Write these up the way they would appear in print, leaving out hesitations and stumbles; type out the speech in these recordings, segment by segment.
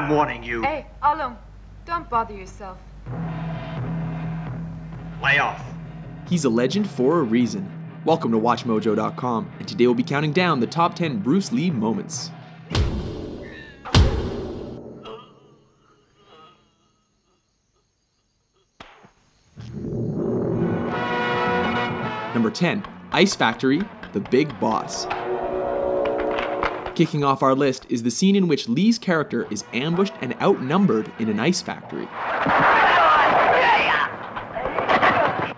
I'm warning you. Hey, Alum, don't bother yourself. Lay off. He's a legend for a reason. Welcome to WatchMojo.com, and today we'll be counting down the top 10 Bruce Lee moments. Number 10, Ice Factory, The Big Boss. Kicking off our list is the scene in which Lee's character is ambushed and outnumbered in an ice factory.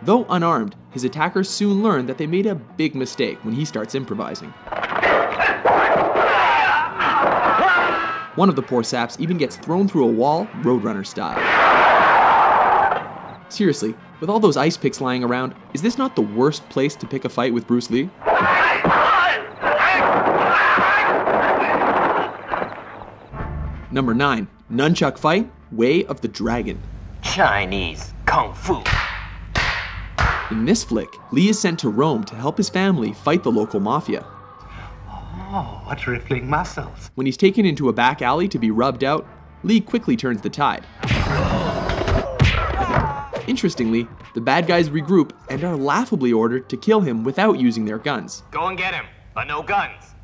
Though unarmed, his attackers soon learn that they made a big mistake when he starts improvising. One of the poor saps even gets thrown through a wall, Roadrunner style. Seriously, with all those ice picks lying around, is this not the worst place to pick a fight with Bruce Lee? Number 9, Nunchuck Fight, Way of the Dragon. Chinese Kung Fu. In this flick, Lee is sent to Rome to help his family fight the local mafia. Oh, what rippling muscles. When he's taken into a back alley to be rubbed out, Lee quickly turns the tide. Interestingly, the bad guys regroup and are laughably ordered to kill him without using their guns. Go and get him, but no guns.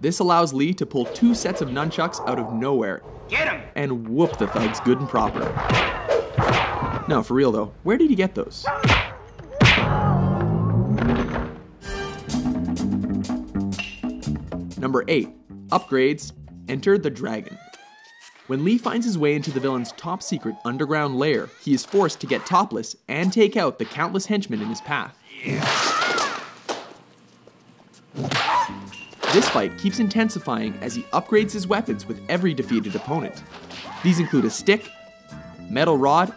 This allows Lee to pull 2 sets of nunchucks out of nowhere. Get him! And whoop the thugs good and proper. No, for real though, where did he get those? Number 8, Upgrades, Enter the Dragon. When Lee finds his way into the villain's top secret underground lair, he is forced to get topless and take out the countless henchmen in his path. This fight keeps intensifying as he upgrades his weapons with every defeated opponent. These include a stick, metal rod,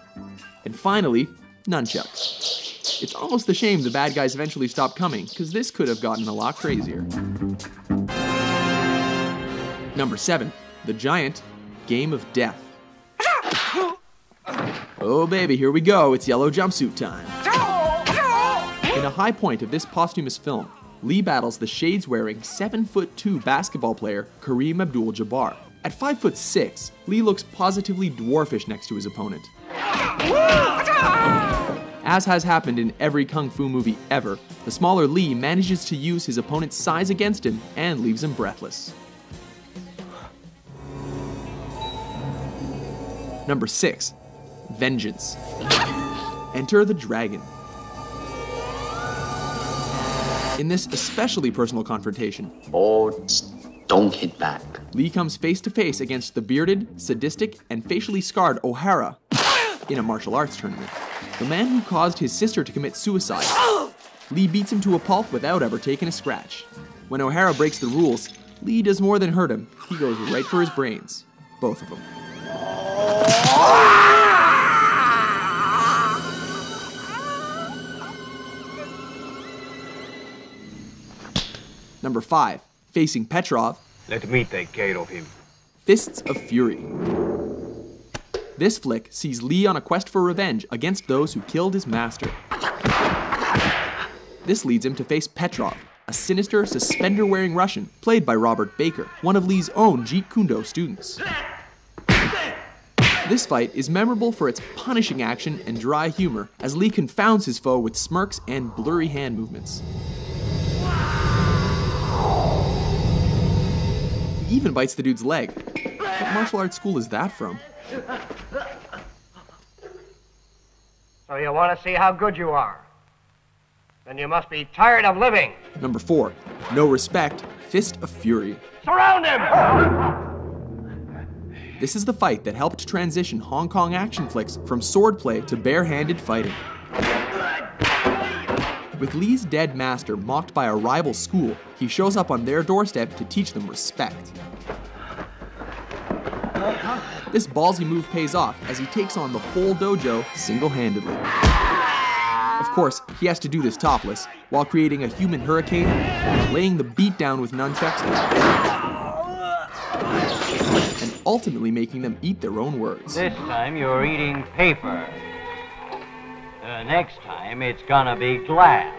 and finally, nunchucks. It's almost a shame the bad guys eventually stopped coming, because this could have gotten a lot crazier. Number 7, The Giant, Game of Death. Oh baby, here we go, it's yellow jumpsuit time. In a high point of this posthumous film, Lee battles the shades-wearing 7'2" basketball player Kareem Abdul-Jabbar. At 5'6", Lee looks positively dwarfish next to his opponent. As has happened in every kung fu movie ever, the smaller Lee manages to use his opponent's size against him and leaves him breathless. Number 6, Vengeance. Enter the Dragon. In this especially personal confrontation, don't hit back. Lee comes face to face against the bearded, sadistic, and facially scarred O'Hara in a martial arts tournament. The man who caused his sister to commit suicide. Lee beats him to a pulp without ever taking a scratch. When O'Hara breaks the rules, Lee does more than hurt him. He goes right for his brains. Both of them. Number 5, facing Petrov. Let me take care of him. Fists of Fury. This flick sees Lee on a quest for revenge against those who killed his master. This leads him to face Petrov, a sinister, suspender-wearing Russian played by Robert Baker, one of Lee's own Jeet Kune Do students. This fight is memorable for its punishing action and dry humor as Lee confounds his foe with smirks and blurry hand movements. He even bites the dude's leg. What martial arts school is that from? So you want to see how good you are? Then you must be tired of living. Number 4, No Respect, Fist of Fury. Surround him! This is the fight that helped transition Hong Kong action flicks from swordplay to bare-handed fighting. With Lee's dead master mocked by a rival school, he shows up on their doorstep to teach them respect. This ballsy move pays off as he takes on the whole dojo single-handedly. Of course, he has to do this topless, while creating a human hurricane, laying the beat down with nunchucks, and ultimately making them eat their own words. This time you're eating paper. Next time it's gonna be glass.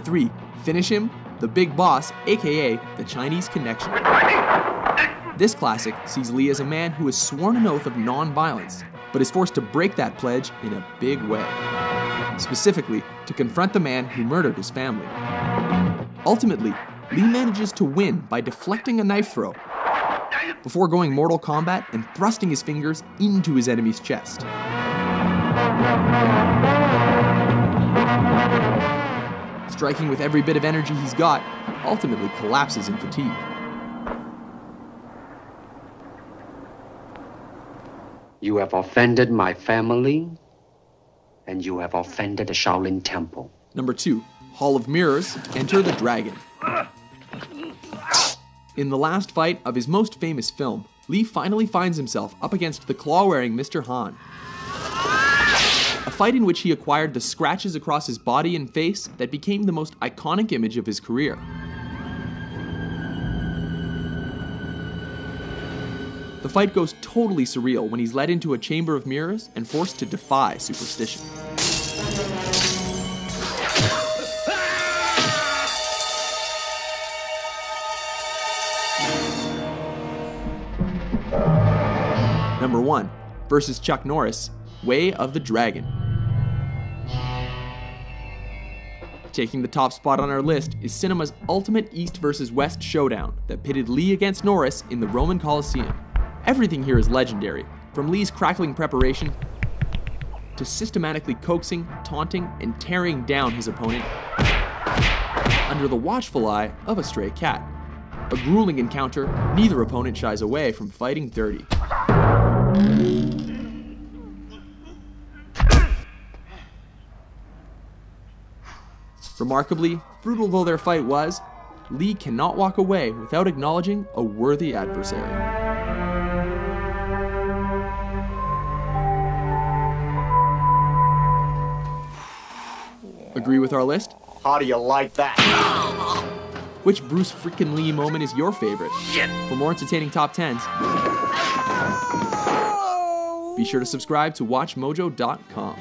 3. Finish him, the big boss, aka the Chinese Connection. This classic sees Lee as a man who has sworn an oath of non-violence, but is forced to break that pledge in a big way. Specifically, to confront the man who murdered his family. Ultimately, Lee manages to win by deflecting a knife throw, before going Mortal Kombat and thrusting his fingers into his enemy's chest. Striking with every bit of energy he's got, he ultimately collapses in fatigue. You have offended my family, and you have offended the Shaolin Temple. Number 2. Hall of Mirrors, Enter the Dragon. In the last fight of his most famous film, Lee finally finds himself up against the claw-wearing Mr. Han. A fight in which he acquired the scratches across his body and face that became the most iconic image of his career. The fight goes totally surreal when he's led into a chamber of mirrors and forced to defy superstition. Number 1. Versus Chuck Norris, Way of the Dragon. Taking the top spot on our list is cinema's ultimate East versus West showdown that pitted Lee against Norris in the Roman Colosseum. Everything here is legendary, from Lee's crackling preparation to systematically coaxing, taunting, and tearing down his opponent under the watchful eye of a stray cat. A grueling encounter, neither opponent shies away from fighting dirty. Remarkably, brutal though their fight was, Lee cannot walk away without acknowledging a worthy adversary. Agree with our list? How do you like that? Which Bruce freaking Lee moment is your favorite? For more entertaining top 10s, be sure to subscribe to WatchMojo.com.